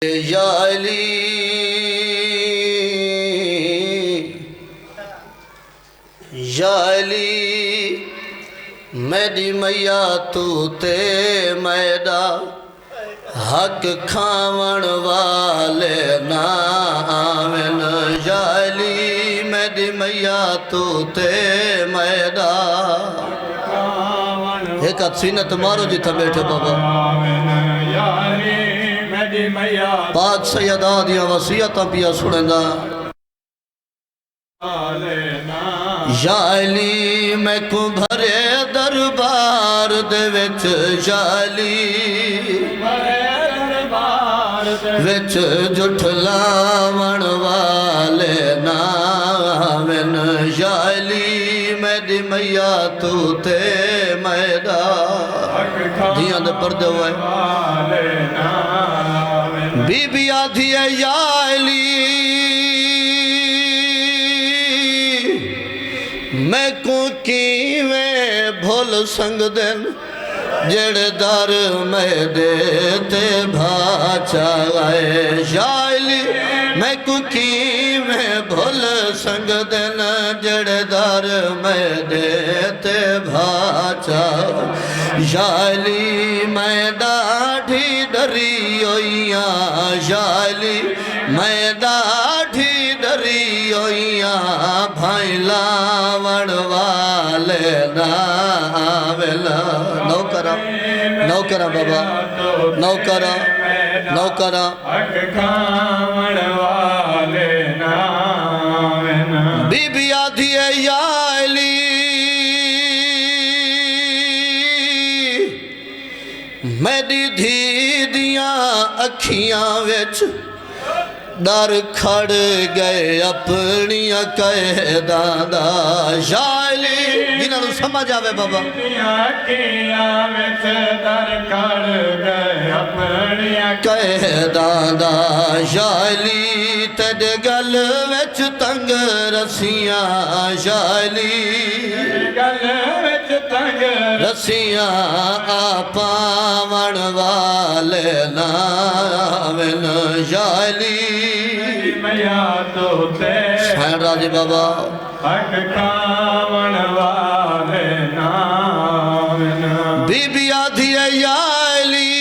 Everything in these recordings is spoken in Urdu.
یا علی یا علی میری میاں تو تے میڈا حق کھاون والے نا آمن یا علی میری میاں تو تے میڈا ایک سینت مارو جی تھا بیٹھے بابا یا علی میری میاں پاک سیدہ دیا وصیتاں پیا سننا یا علی میں کو بھرے دربار دے وچ یا علی وچ جھٹلاون والے ناوین یا علی میری میاں تو تے میڈا دیاں دے پردے ہوئے بی بی آدھی ہے یا علی میں کو کیویں بھول سنگ دن جڑے دار میں دیتے بھاچا گئے یا علی میں کو کیویں بھول سنگ دن جڑے دار میں دیتے بھاچا یا علی میں ڈاڑھی ڈری ہوئیاں یا علی میں ڈاڑھی ڈری ہوئیاں بھائی لاوڑ والے ناویلا نوکرہ بابا نوکرہ بی بی آدھی ہے یا علی میری دھی دیاں اکھیاں وچ ڈر کھڑ گئے اپنی قیداں دا یا علی جنہاں نوں سمجھ آوے بابا قیداں دا یا علی تیرے گل وچ تنگ رسیاں یا علی رسیاں آپاون والے ناوین یا علی سین راجی بابا بی بی آدھی ہے یا علی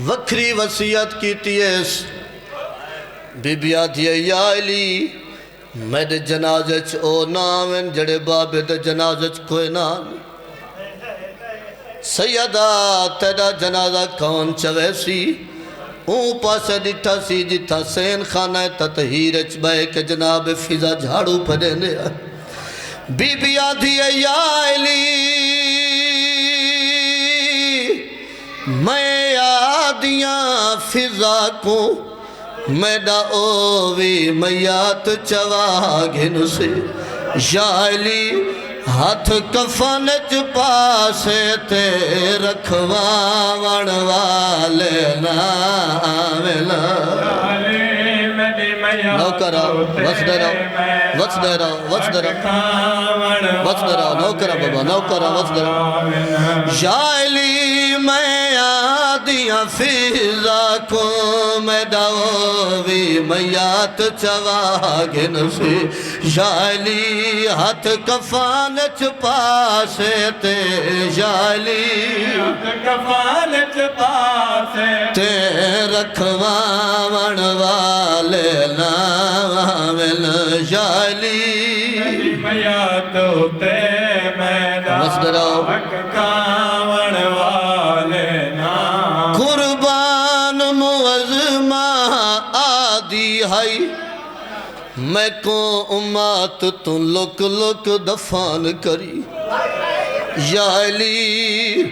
وکھری وصیت کیتی ہے بی بی آدھی ہے یا علی میرے جنازے چ او ناوین جڑے بابے دے جنازے چ کوئی نام سیدہ تیرا جنازہ کون چوے سی اون پاسے ڈٹھا سی جتھا سین خانہ تطہیر اچ بے کہ جناب فضا جھاڑو پھڑینے بی بی آدھی ہے یا علی میں آدیاں فضا کو میڈا اووی میات چوا گھن سے یا علی ہاتھ کفنچ پاسے تے رکھواون والے ناویلا نوکرہ وصدرہ نوکرہ بابا نوکرہ وصدرہ یا علی میں آدیاں فضا کو میں ڈاوی میات چوا گھن سے یا علی ہاتھ کفانچ پاسے تے یا علی تے رکھواون والے ناویل یا علی قربان معظمہ آدھی ہے میں کو امات تو لک لک دفان کری یا علی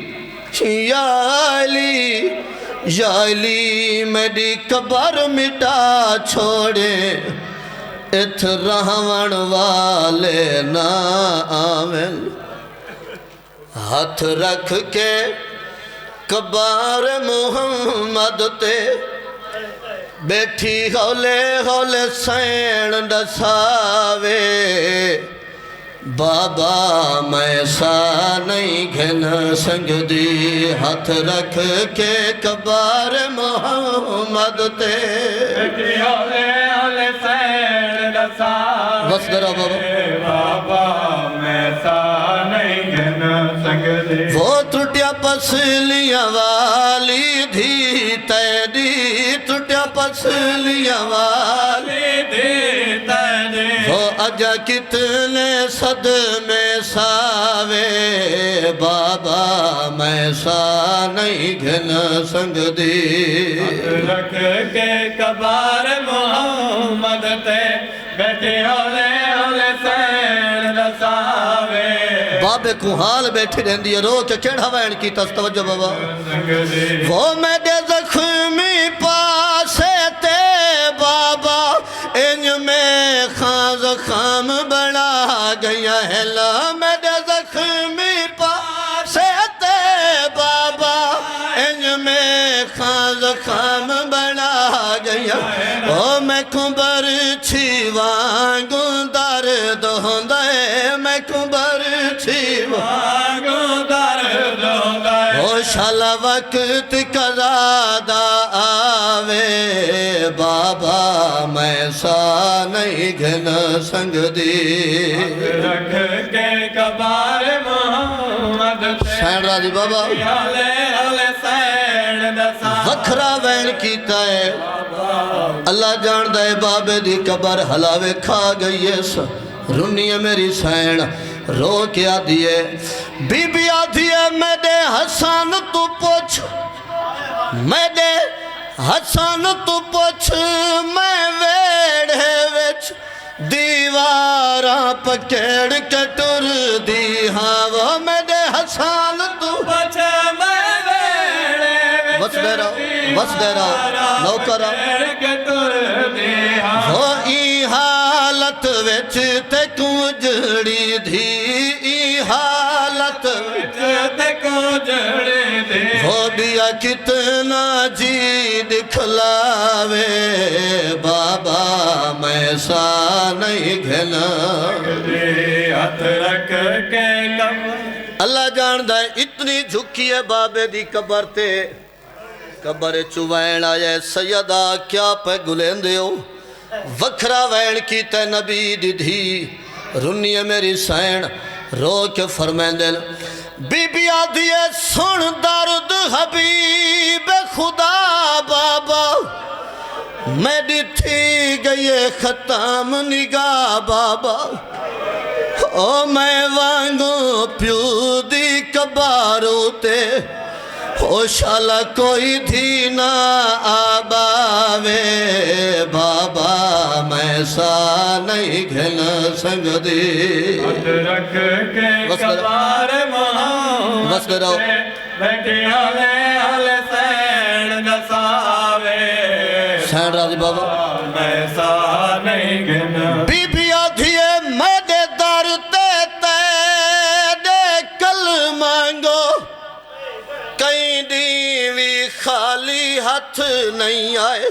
یا علی یا علی میری قبر مٹا چھوڑے اتھ رہون والے نا آمین ہاتھ رکھ کے قبر محمد تے بیٹھی ہولے ہولے سین ڈساوے بابا میں سا نہیں گھن سنگ دی ہاتھ رکھ کے کبار محمد تے بس درہ بابا میں سا نہیں گھن سنگ دی وہ ٹوٹیا پسلیاں والی دھی تیری ٹوٹیا پسلیاں والی دی تیری وہ اجا کتنے صدمے ساوے بابا میں سا نہیں گھن سنگ دی رکھ کے کبار محمد تے بیٹھے ہولے ہولے سین رساوے بابے کو حال بیٹھی رہن دیا رو کے کیڑا وین کی توجہ بابا وہ میرے زخمی پاسے تے بابا انج میں خان زخم بڑا گیا ہے لا میرے زخمی پاسے تے بابا انج میں خان زخم بڑا گیا او میں کمبر چھیوانگوں درد ہوندے میں کمبر چھیوانگوں درد ہوندے او شالا وقت قضادہ آوے بابا میں سا نہیں گھن سنگ دی رکھ کے کبار محمد تے سین راضی بابا ہولے ہولے سین رساوے وکھرا وین کیتا ہے اللہ جان دے بابے دی قبر ہلاوے کھا گئی ہے رنی ہے میری سین رو کے آدھیے بی بی آدھیے میرے حسن تو پوچھ میرے حسن تو پوچھ میں ویڑے وچ دیواراں پکیڑ کے ٹر دی ہاں وہ میرے حسن تو پوچھ میں ویڑے بس دے رہو بس دے رہو نوکرہ کے تر دی ہاں وہ ای حالت وچ تے کجڑی دھی ای حالت تے کجڑی دی وہ دیا کتنا جی دکھلاوے بابا میں سا نہیں گھنا ہاتھ رکھ کے کم اللہ جاندہ ہے اتنی جھکی ہے بابے دی قبر تے قبر چوین آئے سیدہ کیا پہ گلین دیو وکھرا وین کی تے نبی دی دھی رنی ہے میری سین رو کے فرمین دل بی بی آدھیے سن درد حبیب خدا بابا میری تھی گئی ختم نگاہ بابا او میں وانگو پیو دی کبارو تے او شالا کوئی دھی نہ آباوے بابا میں سا نہیں گھن سنگ دی ہاتھ رکھ کے کبار محمد بس کرو بیٹھے ہولے ہولے سین رساوے سین راضی بابا میں سا نہیں گھن بی بی آدھیے میرے در تے تیرے کل مانگو کئی دیوی خالی ہاتھ نہیں آئے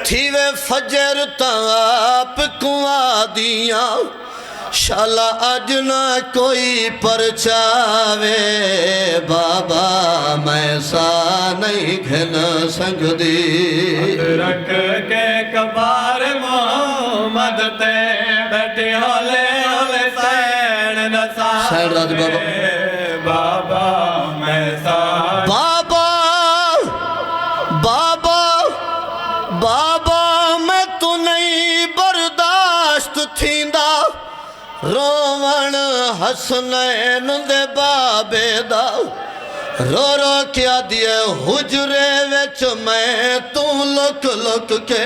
تھیوے فجر تاپ کنواں دیاں شالا اج نہ کوئی پرچاوے بابا میں سا نہیں گھن سنگ دی رکھ کے کبار محمد تے بیٹھے ہولے ہولے سین رساوے سین راضی بابا بابا میں سا بابا بابا بابا میں تو نہیں برداشت تھیندا روون حسنین دے بابے دا رو رو کیا دیئے حجرے وچ میں تو لک لک کے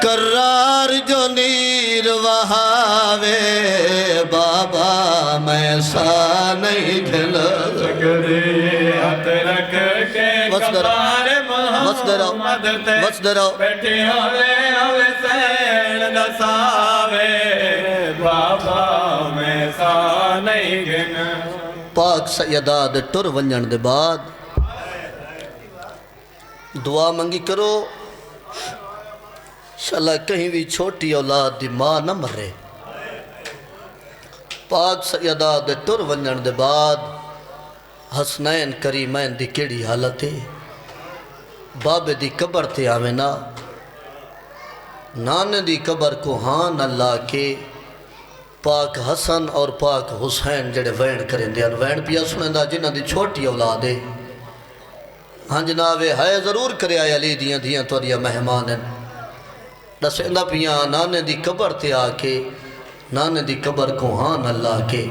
قرار جو نیر وہاوے بابا میں سا نہیں گھن سکری ہاتھ رکھ کے کبار محمد تے بیٹھے ہولے ہولے سین رساوے بابا میں سا نہیں گھن پاک سیدہ دے ٹر ونجن دے بعد دعا منگی کرو شالا کہیں بھی چھوٹی اولاد دی ماں نہ مرے پاک سیدہ دے ٹر ونجن دے بعد حسنین کریمین دی کیڑی حالت ہے بابے دی قبر تے آوینا نانے دی قبر کو ہاں نہ لا کے پاک حسن اور پاک حسین جڑے وین کریں دے وین پیا سنیں دا جنہ دی چھوٹی اولاد ہے ہاں جناب ہے ضرور کرے آیا لی دیاں توڑیا مہمان ہیں دسیں دا پیا نانے دی قبر تے آ کے نانے دی قبر کو ہاں نہ لا کے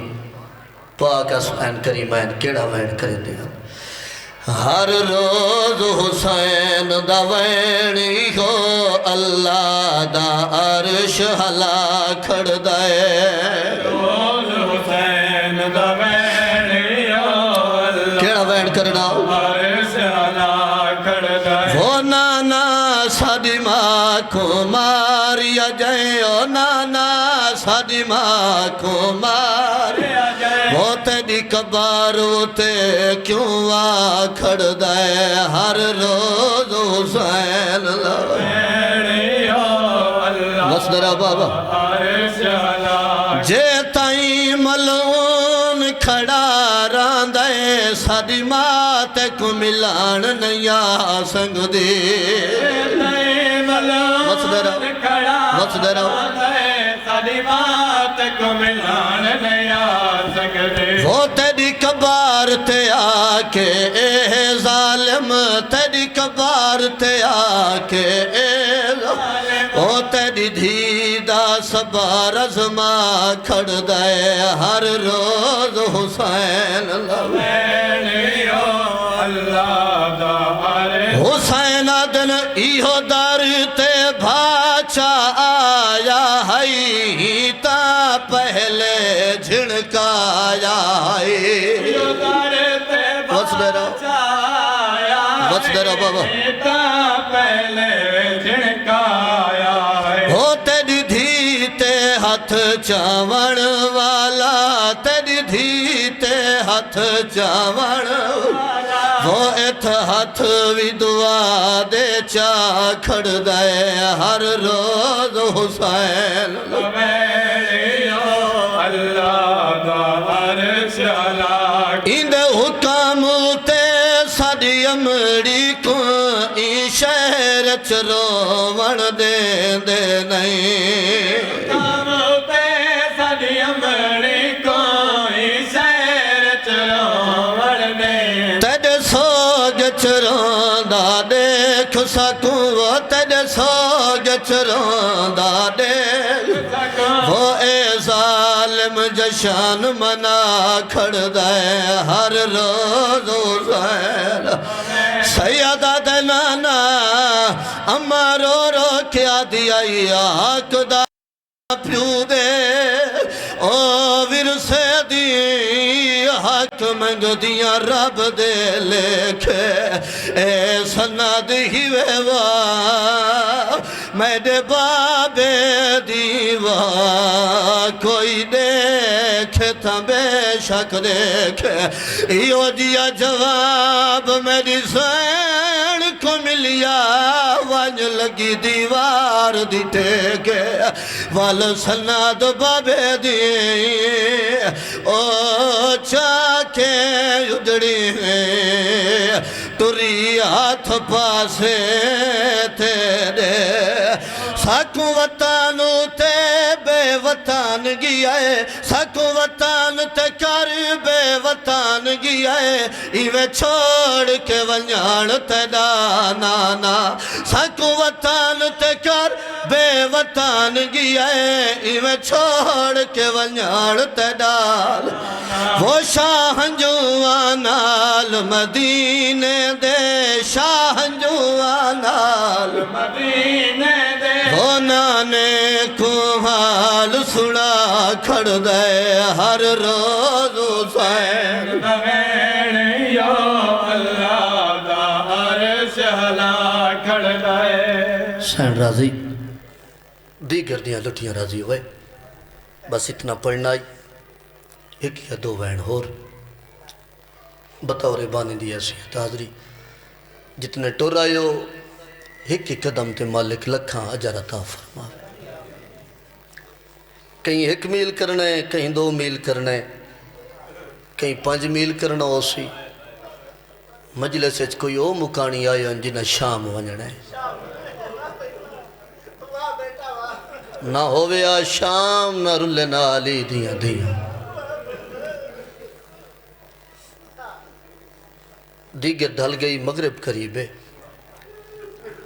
پاک حسین کریمین کیڑا وین کریں دے ہر روز حسین دا وینی ہو اللہ دا عرش ہلا کھڑ دائے روز حسین دا وینی ہو اللہ کیڑا وین کرنا عرش ہلا کھڑ دائے وہ نانا ساڈی ماں کو ماریا جائے او نانا ساڈی ماں کو ماریا جائے وہ تیری قبر تے کیوں آ کھڑ دائے ہر روز حسین وینی ہو اللہ بس درہ بابا عرش ہلا جے تائیں ملعون کھڑا راندے ساڈی ماں تے کو ملان نہیں آ سنگ دی بس درہ ساڈی بات کو ملان نہیں آ سکتے وہ تیری قبر تے آ کے اے ظالم تیری قبر تے آ کے اے ظالم وہ تیری دھی دا سبا رزما کھڑ دائے ہر روز حسین وینی ہو اللہ دا عرش حسین دن ایہو در تے بھاچا آیا ہے تا پہلے جھنکایا ہے بس درہ بابا پہلے جھنکایا ہے ہو تیری دھی تے ہاتھ چاون والا تیری دھی تے ہاتھ چاون وہ ایتھ ہاتھ بھی دعا دے چا کھڑ دائے ہر روز حسین وینی ہو اللہ دا عرش ہلا اند حکام تے ساڈی امڑی کو ای شہر چروون دے دے نہیں کام تے ساڈی امڑی کوئی شہر چروڑ دے تیرے سوگ چروندا دیکھ سکوں وہ تیرے سوگ چروندا دیکھ وہ اے ظالم جشان منا کھڑ دائے ہر روز حسین سیدہ دے نانا اما رو رو کیا دیا آنکھ دا پیو دے او ورسے دی حق منگ دیا رب دے لکھے اے سند ہی ویوا میرے بابے دیوا کوئی دیکھے تھا بے شک دیکھے ایو دیا جواب میری سین کو ملیا وانج لگی دیوار دی ٹیکے وال سناد بابے دی او چاکے اجڑی تری ہاتھ پاسے تیرے ساکوں وطانو تے بے وطان گیا ہے ساکوں وطان تے کر بے وطان گیا ہے ایوے چھوڑ کے ونجان تے نانا ساکوں وطان تے کر بے وطان گیا ہے ایوے چھوڑ کے ونجان تے ڈال وہ شاہ جوانال مدینے دے شاہ جوانال مدینے دے وہ نانے کو حال سنا کھڑ دے ہر روز حسین وینی ہو اللہ دا عرش ہلا کھڑ دائے حسین راضی دیگر دیاں لٹیاں راضی ہوئے بس اتنا پڑھنا ہی ایک یا دو وین ہور بطور بانی دی حیثیت حاضری جتنے ٹور آئے ہو ایک قدم تے مالک لکھاں اجر عطا فرما کہیں 1 میل کرنا ہے، کہیں 2 میل کرنا ہے، کہیں 5 میل کرنا ہو سی مجلس اچ کوئی او مکانی آیا جنہ شام ونجنا ہے نہ ہووے آ شام نہ رلے نہ علی دیاں دیاں دیگر ڈھل گئی مغرب قریب ہے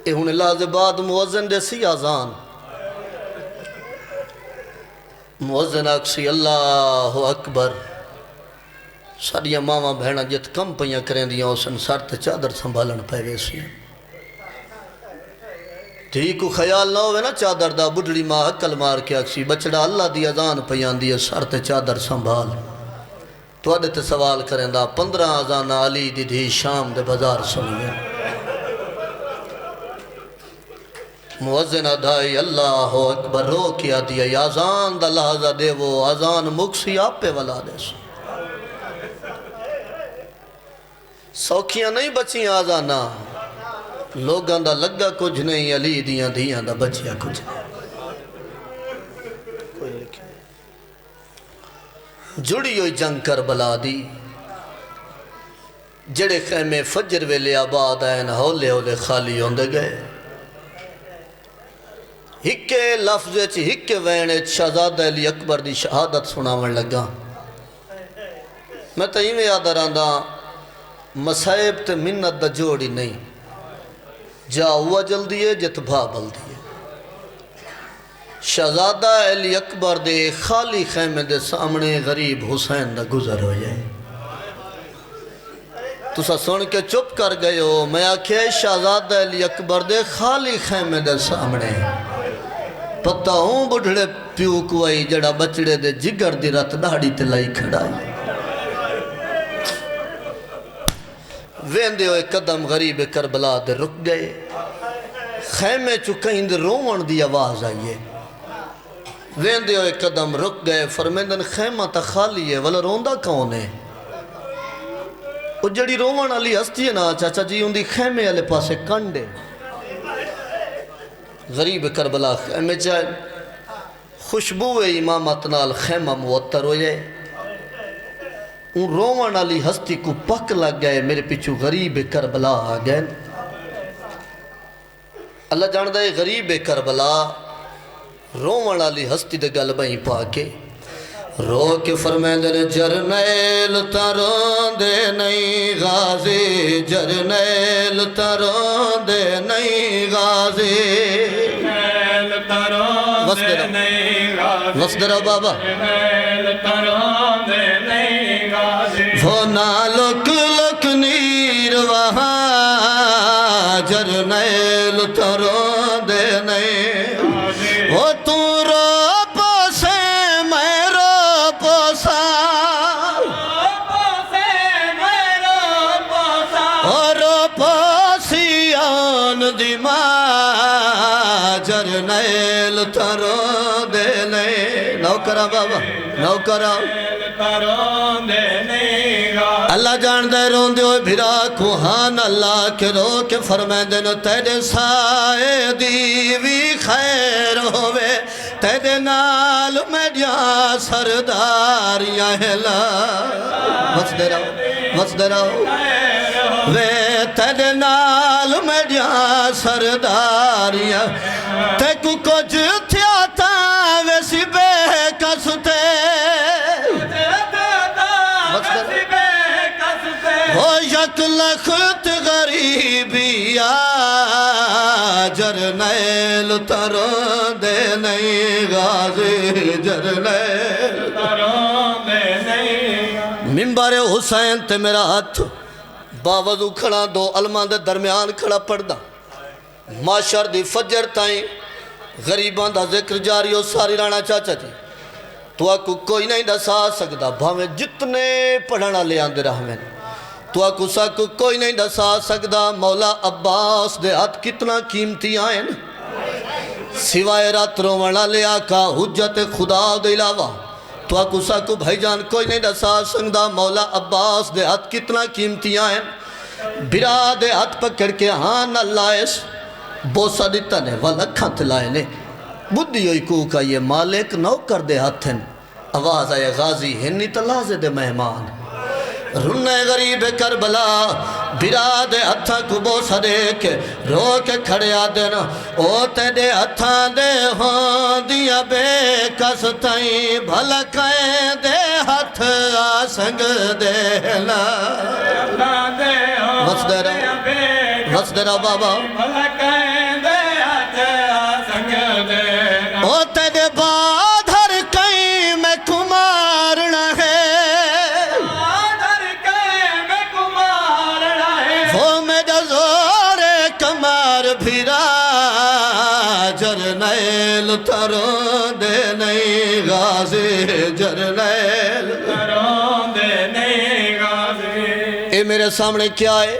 اے ہن لازباد موزن دے سی آزان موزن اکسی اللہ اکبر ساڑیاں ماما بہنہ جت کم پہیاں کریں دیاں اسن سر تے چادر سنبھالن پہ ویسی تھی کو خیال نہ ہوئے نا چادر دا بڑھڑی ماں حکل مار کے اکسی بچڑا اللہ دی اذان پیان دی سر تے چادر سنبھال تو آدھے تے سوال کریں دا 15 آزان علی دی دھی شام دے بازار سنیے موزن ادھائی اللہ اکبر رو کیا دیا آزان دا لحظہ دے وہ آزان مکسی آپ پہ ولا دے سو سوکھیاں نہیں بچیاں آزانہ لوگاں دا لگا کچھ نہیں علی دیاں دیاں دا بچیاں کچھ نہیں جڑی ہوئی جنگ کربلا دی جڑے خیمے فجر ویلے آباد آئین ہولے ہولے خالی ہوندے گئے ہکے لفظ چی ہکے وینے شہزادہ علی اکبر دی شہادت سناون لگا میں تہیم یاد راندہ مسائب تے منت دا جوڑی نہیں جا ہوا جلدی ہے جت بھا بلدی ہے شہزادہ علی اکبر دے خالی خیمے دے سامنے غریب حسین دا گزر ہو جائے تو سا سن کے چپ کر گئے ہو میں آکھے شہزادہ علی اکبر دے خالی خیمے دے سامنے پتہ ہوں بڑھڑے پیو کوئی جڑا بچڑے دے جگر دی رت داڑی تلائی کھڑائی ویندے ہوئے قدم غریب کربلا دے رک گئے خیمے چکہیں دے رومن دی آواز آئیے ویندے ہوئے قدم رک گئے فرمیندن خیمہ تا خالی ہے والا روندہ کون ہے وہ جڑی رومن علی ہستی ہے نا چاچا جی ان دی خیمے علی پاسے کنڈے غریب کربلا خیمے چاہے خوشبو امامت نال خیمہ موتر ہو جائے ان رومن علی ہستی کو پک لگ گئے میرے پیچھو غریب کربلا آ گئے اللہ جاندہ ہے غریب کربلا رومن علی ہستی دے گلبہیں پاکے رو کے فرمیندن جرنیل ترون دے نہیں غازی جرنیل ترون دے نہیں غازی جرنیل ترون دے نہیں غازی وصدرہ بابا جرنیل ترون دے نہیں غازی وہ نہ لک لک نیر وہاں جرنیل ترون دے نہیں وہ تو رو پوسے میں رو پوسا اور رو پوسی آن دی ماں جرنیل ترون دے نہیں نوکرہ بابا نوکرہ اللہ جان دے رون دے ہوئے بھرا کوہان اللہ کے رو کے فرمائیں دے نو تیرے سائے دیوی خیر ہوئے تیرے نال میڈیاں سرداریاں ہلا وصدے رہو وے تیرے نال میڈیاں سرداریاں تے کو کچھ تھیا تا ویسی بے کستے ہو یک لخت غریبی جرنیل ترون دے نہیں غازی جرنیل ترون دے نہیں منبر حسین تے میرا ہاتھ باوضو کھڑا دو علماء دے درمیان کھڑا پڑدا معاشر دی فجر تائیں غریبان دا ذکر جاری ہو ساری رانا چاچا جی تو آکو کوئی نہیں دسا سکتا بھاویں جتنے پڑھنا لے آندے رہویں تو آکو ساکو کوئی نہیں دسا سکتا مولا عباس دے ہاتھ کتنا قیمتی آئیں سوائے رات رومنا لے آکا حجت خدا دے علاوہ تو آکو ساکو بھائی جان کوئی نہیں دسا سکتا مولا عباس دے ہاتھ کتنا قیمتی آئیں برا دے ہاتھ پکڑ کے ہاں نہ لائس بوسا دیتا نے والکھاں تلائے نے بدھی ہوئی کو کا یہ مالک نوکر دے ہاتھن آواز آئے غازی ہنی تلازے دے مہمان رنے غریب کربلا برا دے ہتھاں کو بوسا دے کے رو کے کھڑے آدن او تیرے ہتھاں دے ہوں دیا بے کس تائیں بھلا کہیں دے ہتھ آسنگ دے نا وس دے رہا بابا بھلا کہیں دے ہتھ آسنگ دے نا او تیرے بعد ہر کہیں میں کمارنا ہے جرنیل ترون دے نہیں غازی جرنیل ترون دے نہیں غازی اے میرے سامنے کیا ہے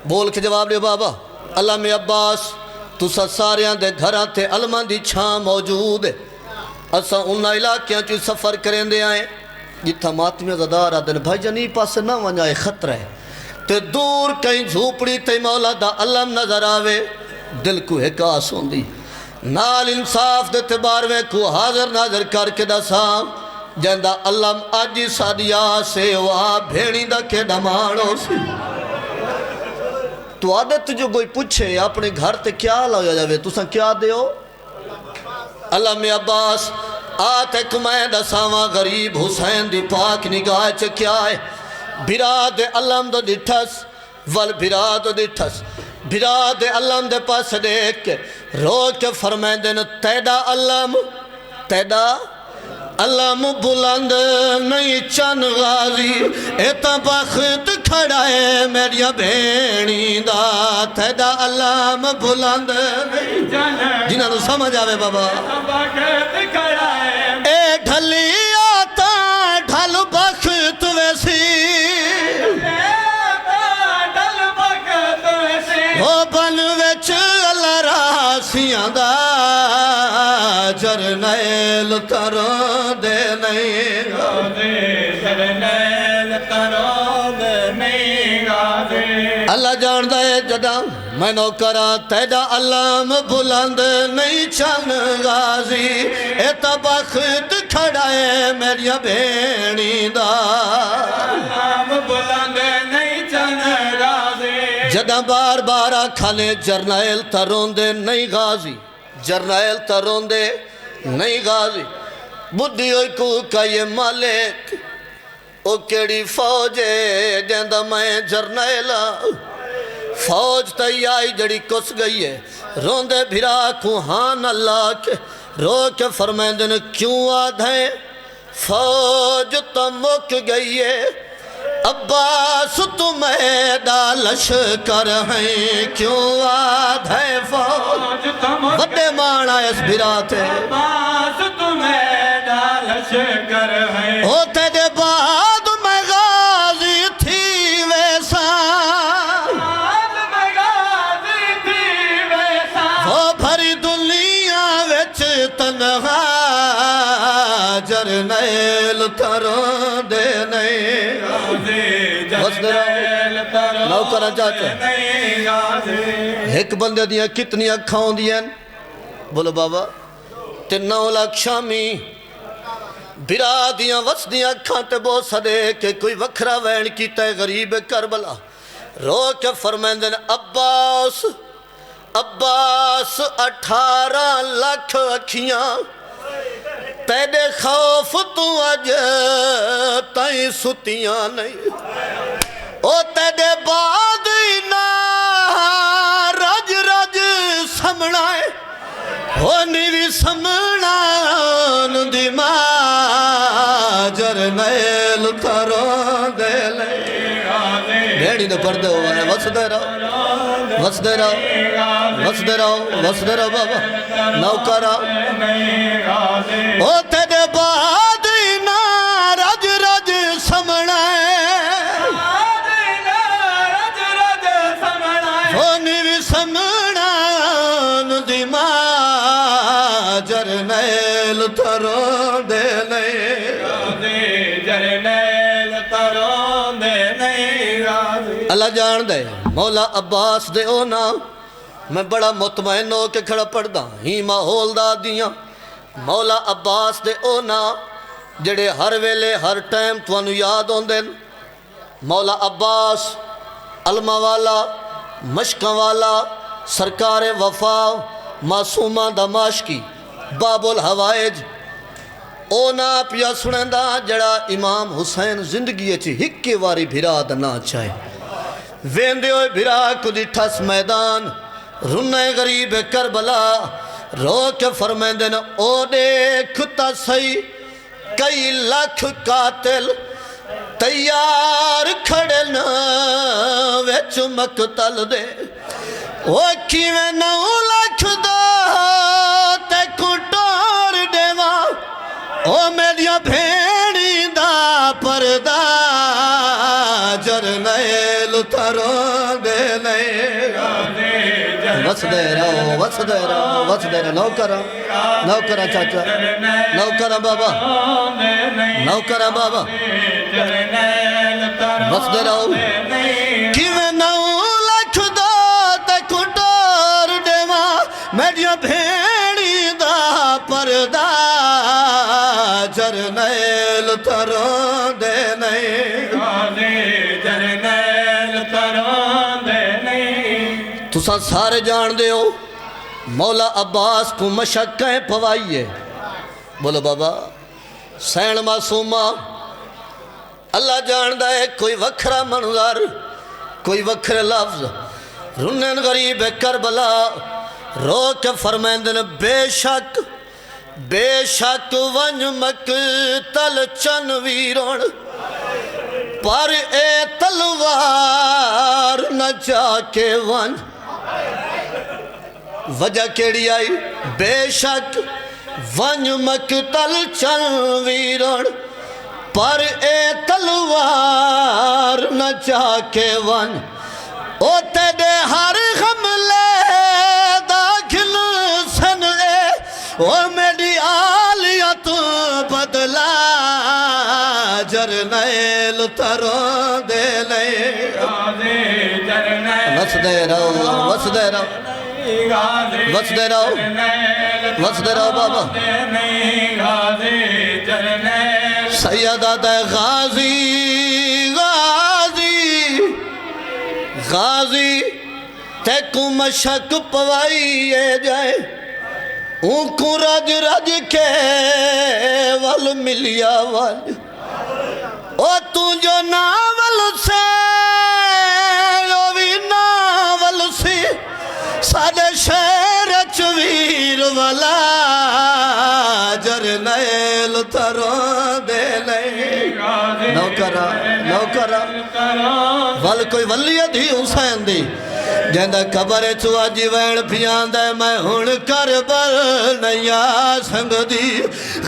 بول کے جواب دے بابا اللہ میں عباس تسا ساریاں دے گھراں تے علماں دی چھاں موجود ہے اسا انہاں علاقیاں چی سفر کریں دے آئیں جتھا ماتمیاں زدار آدن بھائی جنی پاس نہ ونجائے خطرہ ہے تے دور کہیں جھوپڑی تے مولا دا علم نظر آوے دل کو حکاس ہوندی نال انصاف دے تبار میں کو حاضر ناظر کر کے دا سام جندہ علم آجی سادیا سے وہاں بھیڑی دا کے ڈمانو سی تو عادت جو کوئی پوچھے اپنے گھر تے کیا لگا جاوے تو سن کیا دے ہو علم عباس آتے کمائے دا ساما غریب حسین دی پاک نگاہ چے کیا ہے براد علم دو ڈٹھس ول براد دو ڈٹھس براد علم دے پاس دیکھ کے رو کے فرمائیں دن تیدا علم تیدا علم بلند نہیں چن غازی ایتا بخت کھڑا ہے میری بھینی دا تیدا علم بلند نہیں جنہاں نو سمجھ آوے بابا بخت کھڑا ہے اے ڈھلی آتا ڈھل بخت ویسی وہ بن وچ اللہ راسیاں دا جرنیل ترون دے نہیں جرنیل ترون دے نہیں غازی اللہ جان دے جدا میں نوکراں تیدا علم بلند نہیں چن غازی ایتا بخت کھڑا ہے میری بھینی دا علم بلند نہیں چن غازی جدہ بار بارا کھانے جرنیل ترون دے نہیں غازی جرنیل ترون دے نہیں غازی بدھی ہوئی کو کا یہ مالک او کیڑی فوج ہے جندہ میں جرنیلا فوج تی آئی جڑی کس گئی ہے روندے بھرا کو ہان اللہ کے رو کے فرمائیں دن کیوں آدھیں فوج تو مک گئی ہے عباس تمہیں دالش کر ہیں کیوں آدھے فوج بڑے مانا اس بھرات ہے عباس تمہیں دالش کر ہیں ہوتے دے بعد میں غازی تھی ویسا میں غازی تھی ویسا وہ بھری دنیا وچ تنہا جرنیل ترون دے نہیں نوکرہ چاچا ایک بندے دیاں کتنی اکھاؤں دیاں بولو بابا 9 لاکھ شامی برا دیاں وس دیاں اکھاں تے بو سدے کہ کوئی وکھرا وین کیتا ہے غریب کربلا رو کے فرمائیں دن عباس 18 لاکھ اکھیاں تیرے خوف تو اج تائیں ستیاں نہیں او تیرے بعد نا رج رج سمنا ہے او نیوی سمنا دی ماں جرنیل ترون دے لے بھیڑی دے پردے ہوا ہے وس دے رہو وس دے رہو وس دے رہو وس دے رہو بابا نوکرہ او تیرے بعد نا رج رج سمنا ہے او نیوی سمنا دی ماں جرنیل ترون دے نہیں جرنیل ترون دے نہیں غازی اللہ جان دے مولا عباس دے او نا میں بڑا مطمئن ہو کے کھڑا پڑھدا ہی ماحول دا دیاں مولا عباس دے او نا جڑے ہر ویلے ہر ٹائم تانوں یاد ہوندے مولا عباس علمہ والا مشکاں والا سرکار وفا معصومہ دماشقی باب الحوائج او نا پیا سنندا جڑا امام حسین زندگی چ ہکے واری بھرا دا نا چاہے ویندے ہوئے بھرا کو ڈٹھس میدان رنے غریب کربلا رو کے فرمیندے نا او دیکھتا سی کئی لاکھ قاتل تیار کھڑے نا ویچ مقتل دے وہ کیویں 9 لاکھ دا تے کٹور دیوا او میڈیا بھیڑی دا پردہ جرنیل تھروں دے نہیں وس دے رہو نوکرہ چاچا نوکرہ بابا وس دے رہو کیویں 9 لاکھ دا تے کٹور دیوا میڈیا بھیڑی دا پردہ جرنیل تھروں دے نہیں تساں سارے جان دے ہو مولا عباس کو مشقیں پوائیے بولو بابا سین معصومہ اللہ جان دے کوئی وکھرا منظر کوئی وکھرے لفظ رنن غریب کربلا رو کے فرمیندن بے شک ونج مقتل چن ویرون پر اے تلوار نہ جا کے ونج وجہ کیڑی آئی بے شک ونج مقتل چن ویرون پر اے تلوار نہ جا کے ونج او تیرے ہر حملے داخل سن اے او میری آلیت بدلا جرنیل تھروں دے لے وس دے رہو بابا سیدہ دے غازی تے کو مشک پوائیے جائے اون کو رج کے ول ملیا ول او تو جو ناول سے او بھی ناول سی سادے شہر چویر والا جرنیل تھروں دے لے نوکرہ ول کوئی ولیت ہی حسین دی جیندہ قبر چوا جی وین پیان دے میں ہن کربل نیا سنگ دی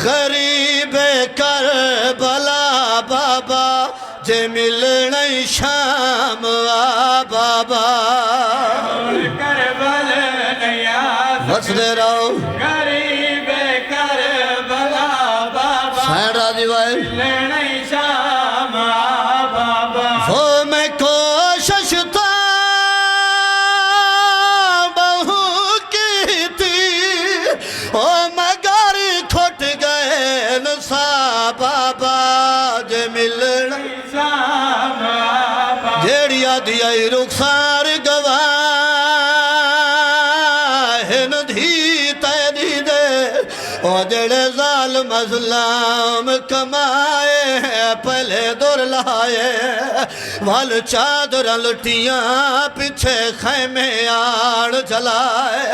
غریب کربلا بابا جے ملنی شام آ بابا کربل نیا وس دے رہو غریب کربلا بابا سین راضی وائے ملنی شام آ بابا وہ میں کوشش تھا بہو کی تھی او مگر کھٹ گئے نسا بابا جے ملنی جیڑیا دیائی رخسار گواہن دھی تیری دے او جڑے ظالم ازلام کمائے پہلے دور لائے وال چادر لٹیاں پیچھے خیمے آڑ جلائے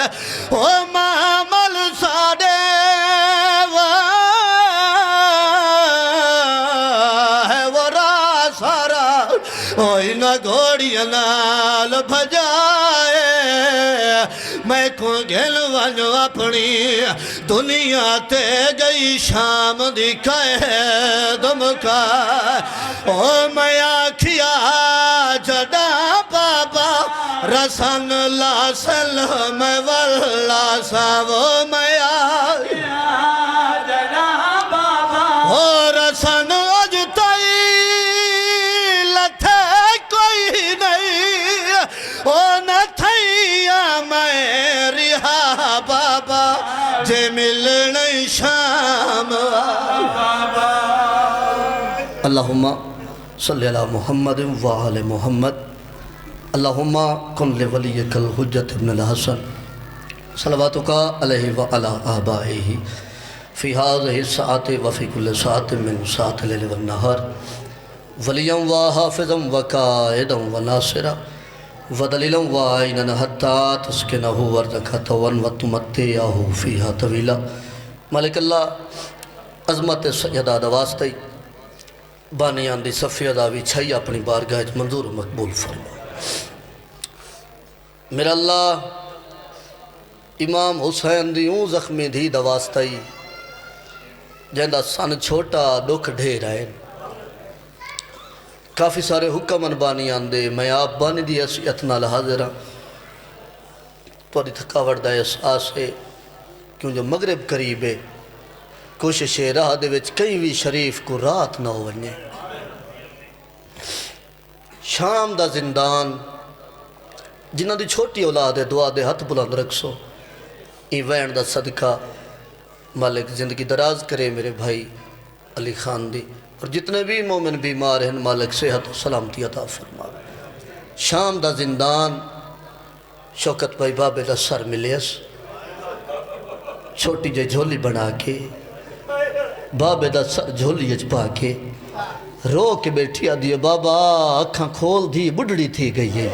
او معامل ساڑے اوئی نہ گھوڑیاں نال بھجائے میں کو گھل ونجو اپنی دنیا تے گئی شام دکھائے دمکائے او میں آکھیا جڑا بابا رسن لا سلم واللہ ساو میں آکھیا جڑا بابا او رسن او نہ تھیا میں جتھے ملنے شام اللہم صلی علی محمد وآل محمد اللہم کن لولیک الحجت ابن الحسن صلواتک علیہ وعلا آبائہ فی هذه الساعة وفی کل ساعة من ساعة اللیل والنہار ولیاں و حافظا و قائدا و ناصرا ودلیلا وعینا حتی تسکنہ وردک طوان و تمتعہ فیہا طویلا مالک اللہ عظمت سیدہ دواستی بانیان دی صفی اداوی چھائی اپنی بارگاہ منظور و مقبول فرما میرا اللہ امام حسین دی اون زخمی دی دواستی جہندہ سن چھوٹا دکھ ڈھیر آئے کافی سارے حکمن بانی آندے میں آپ بانی دی حیثیت نال حاضر ہاں توڑی تھکاوٹ دا احساس ہے کیوں جو مغرب قریب ہے کوشش راہ دے وچ کئی بھی شریف کو رات نہ ہو ونجے شام دا زندان جنہ دی چھوٹی اولاد ہے دعا دے ہاتھ بلند رکھسو این وین دا صدقہ مالک زندگی دراز کرے میرے بھائی علی خان دی اور جتنے بھی مومن بیمار ہیں مالک صحت و سلامتی عطا فرما شام دا زندان شوکت بھائی بابے دا سر ملیس چھوٹی جے جھولی بنا کے بابے دا سر جھولی اچپا کے رو کے بیٹھی آدھی بابا اکھاں کھول دی بڑھڑی تھی گئی ہے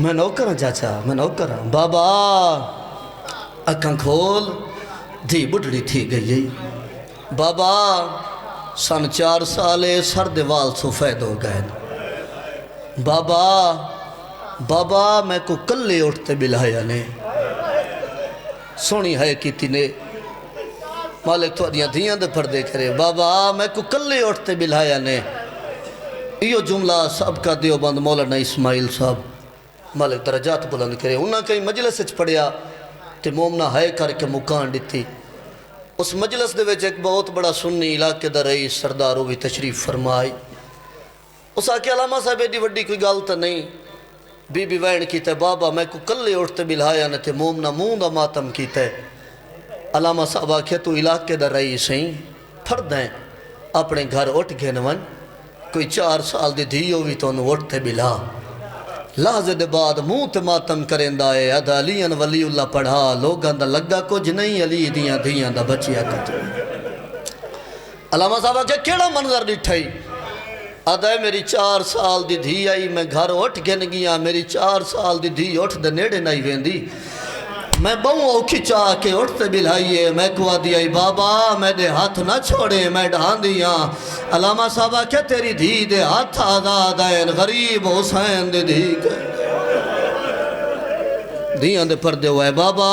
میں نوکر ہوں چاچا میں نوکر ہوں بابا اکھاں کھول دی بڑھڑی تھی گئی ہے بابا سن 4 سالے سرد وال سفید ہو گئے بابا میں کو کلے اٹھتے بلایا نے سونی ہے کیتی نے مالک تو دیاں دیاں دے پردے کرے بابا میں کو کلے اٹھتے بلایا نے یہ جملہ سب کا دیوبند مولانا اسماعیل صاحب مالک درجات بلند کرے انہاں کئی مجلس اچھ پڑیا تے مومنہ ہے کر کے مکان دیتی اس مجلس دے ویچ ایک بہت بڑا سنی علاقے دا رئیس سردارو بھی تشریف فرمائی اس آکے علامہ صاحب ایڈی وڈی کوئی گالتا نہیں بی بی وین کیتا ہے بابا میں کو کلے اٹھتے بلہایا نے تے مومنہ مون دا ماتم کیتا ہے علامہ صاحب آکے تو علاقے دا رئیس ہیں پھر دیں اپنے گھر اٹھ گئے نوان کوئی 4 سال دی دھیو بھی تو انہوں اٹھتے بلا لحظے دے بعد منہ تے ماتم کریں دائے ادھا علیاں ولی اللہ پڑھا لوگاں دا لگا کچھ نہیں علی دیاں دیاں دا بچیا کچھ علامہ صاحبہ کہ کیڑا منظر ڈٹھائی ادھا میری 4 سال دی دھی آئی میں گھر اٹھ گن گیا میری 4 سال دی دھی اٹھ دے نیڑے نہیں ویندی میں بہوں اوکھی چاہ کے اٹھتے بلائیے میں کوا دیائی بابا میں دے ہاتھ نہ چھوڑے میں ڈھان دیاں علامہ صاحبہ کہ تیری دھی دے ہاتھ آزاد آئین غریب حسین دے دھی کے دیاں دے پردے ہوئے بابا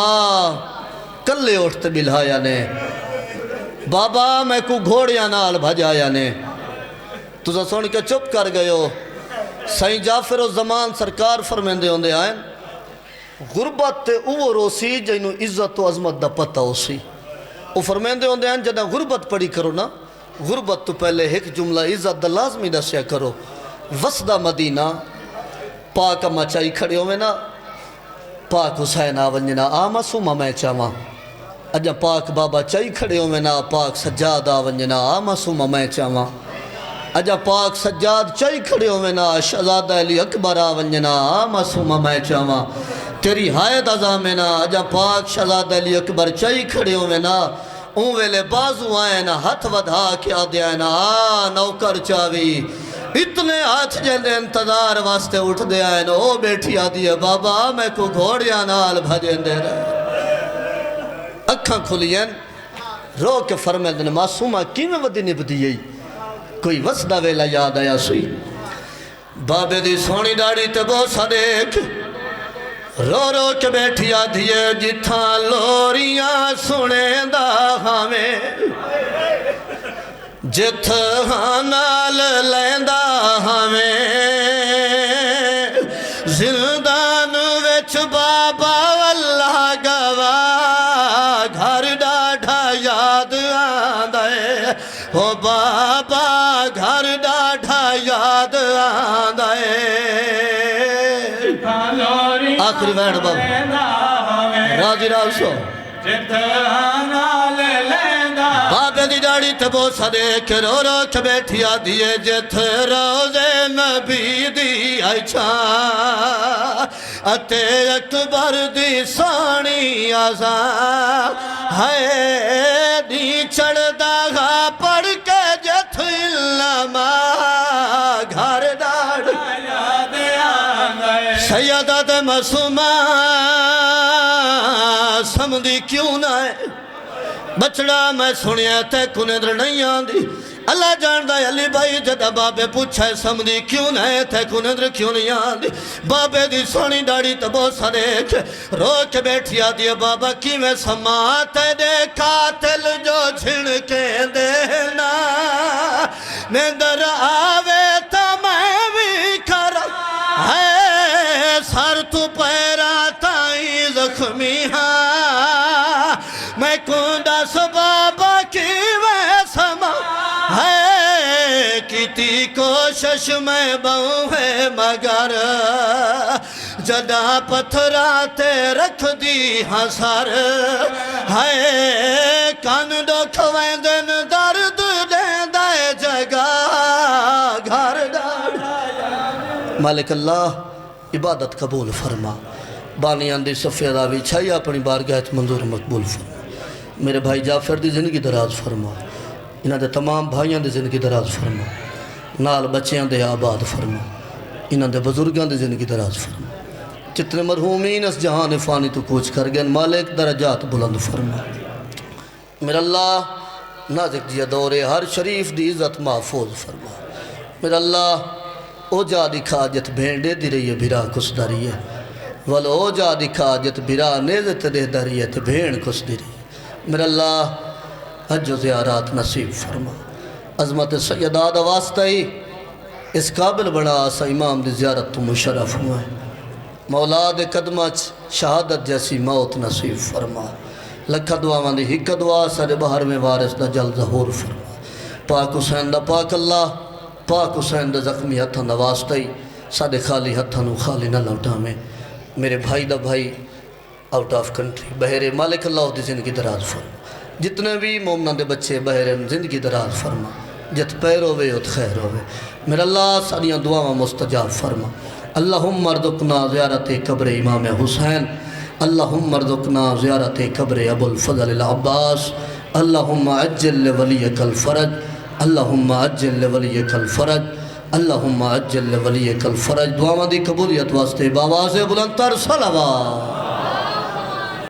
کلے اٹھتے بلایا نے بابا میں کو گھوڑیاں نال بھجایا نے تُسا سن کے چپ کر گئے ہو سائیں جعفر و زمان سرکار فرمیندے ہوندے آئین غربت تے اوہ روسی جنہوں عزت و عظمت دا پتہ ہو سی وہ فرمیندے ہوندے ہیں جنہاں غربت پڑی کرو نا غربت تو پہلے ایک جملہ عزت دا لازمی دسیا کرو وسدہ مدینہ پاک اما چاہی کھڑے ہوئے نا پاک حسین آونجنا آما سوما میں چاہاں اجا پاک بابا چاہی کھڑے ہوئے نا پاک سجاد آونجنا آما سوما میں چاہاں اجا پاک سجاد چاہی کھڑے ہوئے نا شہزادہ علی اکبر آونجنا آما سوما میں چاہاں تیری حائد ازامنا اجا پاک شہزادہ علی اکبر چاہی کھڑے ہوئے نا اون ویلے بازو آئے نا ہتھ ودھا کیا دیا نا نوکر چاوی اتنے ہاتھ جیندے انتظار واسطے اٹھ دے آئے نا او بیٹھی آدھی ہے بابا میں کو گھوڑیاں نال بھجیں دے رہے اکھاں کھلین رو کے فرمے دن معصومہ کی میں ودی نبدی ہے کوئی وسدہ ویلا یاد آیا سوئی بابے دی سونی ڈاڑی تے بوسا دیکھ رو رو کے بیٹھی آدھی ہے جتھاں لوریاں سنے دا ہمیں جتھاں نال لیندہ ہمیں زندان وچ بابا اللہ گواہ گھر ڈاڑھا یاد آندائے ہو بابا گھر ڈاڑھا یاد آندائے آخری ویڈ بابا راضی راز سو جت نال لیندا بابے دی داڑی تے بوسا دیکھ رو رو کے بیٹھی آدھیے جت روزے نبی دی آئی چھا اتے اکبر دی سانی آزان ہے دی چڑھ داغا پڑھ کے جت علماء گھر ڈاڑ یاد آندے سیدہ دے مسومہ سمدھی کیوں نہ ہے بچڑا میں سنیا تے کندر نہیں آندی اللہ جاندہ ہے علی بھائی جدہ بابے پوچھا ہے سمدھی کیوں نہ ہے تے کندر کیوں نہیں آندی بابے دی سونی ڈاڑی تبو سریک رو کے بیٹھی آدھی ہے بابا کی میں سماتے دے قاتل جو جھنکے دینا نیندر آوے تا میں بھی کر ہے سر تو پیرا تائی زخمی ہاں میں کندہ سبابا کی میں سما ہے کیتی کوشش میں بہوں ہے مگر جدہ پتھراتے رکھ دی ہاں سر ہے کان دکھویں دن درد دیں دائے جگہ گھر ڈاڑ مالک اللہ عبادت قبول فرما بانیان دی صفیہ راوی چھائی اپنی بارگاہت منظور مقبول فرما میرے بھائی جعفر دی زندگی دراز فرما انہاں دے تمام بھائیان دی زندگی دراز فرما نال بچیاں دے آباد فرما انہاں دے بزرگاں دی زندگی دراز فرما جتنے مرحومین اس جہان فانی تو کوچ کر گئے مالک درجات بلند فرما میرا اللہ نازک جیا دورے ہر شریف دی عزت محفوظ فرما میرا اللہ او جا دکھا جت بھینڈے دی رہی ہے بھیرا کس داری ہے ولو او جا دکھا جت بھیرا نیزت دے داری ہے تے بھین کس دی رہی ہے میرا اللہ حج و زیارات نصیب فرما عظمت سیداد واسطہ ہی اس قابل بڑا آسا امام دی زیارت تو مشرف ہوا ہے مولا دے قدمہ شہادت جیسی موت نصیب فرما لکھا دعا ماندی ہی دعا سر بہر میں وارث دا جل ظہور فرما پاک حسین دا پاک اللہ پاک حسین دا زخمی ہتھاں دا واسطہ ہی سادے خالی ہتھاں نو خالی نہ لوٹا میں میرے بھائی دا بھائی آؤٹ آف کنٹری بہرے مالک اللہ دی زندگی دراز فرما جتنے بھی مومنہ دے بچے بہرے زندگی دراز فرما جت پیر ہوئے ات خیر ہوئے میرا اللہ ساریاں دعاواں مستجاب فرما اللہم ارزقنا زیارت قبر امام حسین اللہم ارزقنا زیارت قبر ابو الفضل العباس اللہم عجل لولیک الفرج اللہم عجل لولیک الفرج اللہم عجل لولیک الفرج دعاواں دی قبولیت واسطے باواز بلند تر صلوات